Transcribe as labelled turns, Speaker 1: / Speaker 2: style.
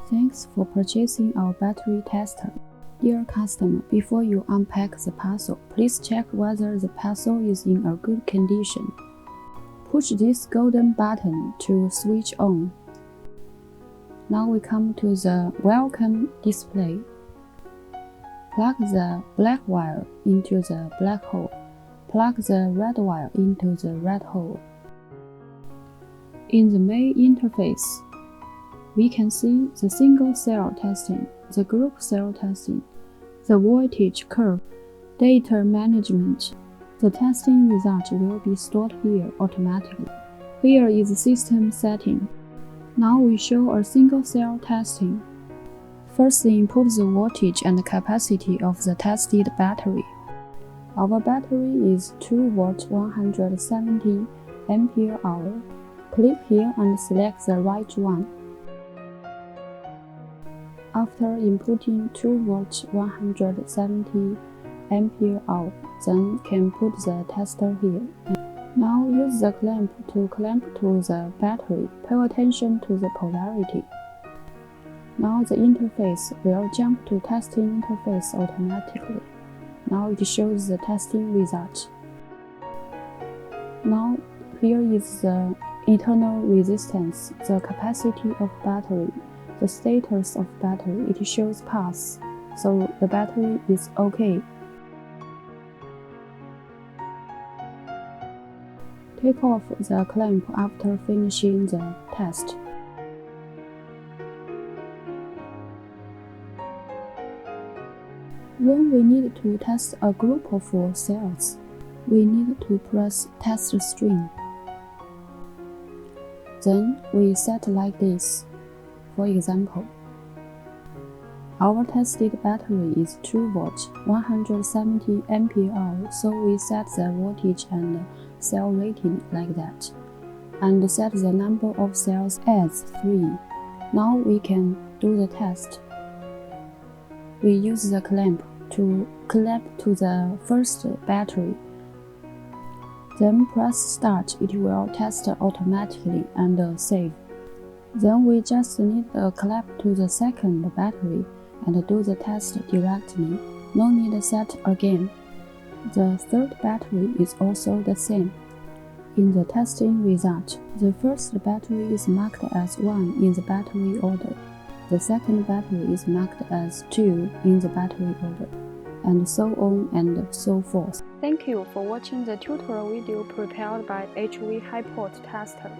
Speaker 1: Thanks for purchasing our battery tester. Dear customer, before you unpack the parcel, please check whether the parcel is in a good condition. Push this golden button to switch on. Now we come to the welcome display. Plug the black wire into the black hole. Plug the red wire into the red hole. In the main interface, we can see the single cell testing, the group cell testing, the voltage curve, data management. The testing result will be stored here automatically. Here is the system setting. Now we show a single cell testing. First, input the voltage and capacity of the tested battery. Our battery is 2 volt 170 ampere hour. Click here and select the right one. After inputting 2 volt 170 ampere hour, then can put the tester here. Now use the clamp to clamp to the battery. Pay attention to the polarity. Now the interface will jump to testing interface automatically. Now it shows the testing result. Now here is the internal resistance, the capacity of battery, the status of battery. It shows pass, so the battery is okay. Take off the clamp after finishing the test. When we need to test a group of cells, we need to press test string. Then we set like this. For example, our tested battery is 2 volt 170 ampere hour, so we set the voltage and cell rating like that, and set the number of cells as 3. Now we can do the test. We use the clamp to clamp to the first battery. Then press start. It will test automatically and save. Then we just need a clamp to the second battery and do the test directly. No need to set again. The third battery is also the same. In the testing result, the first battery is marked as 1 in the battery order. The second battery is marked as 2 in the battery order, and so on and so forth.
Speaker 2: Thank you for watching the tutorial video prepared by HV Hipot Tester.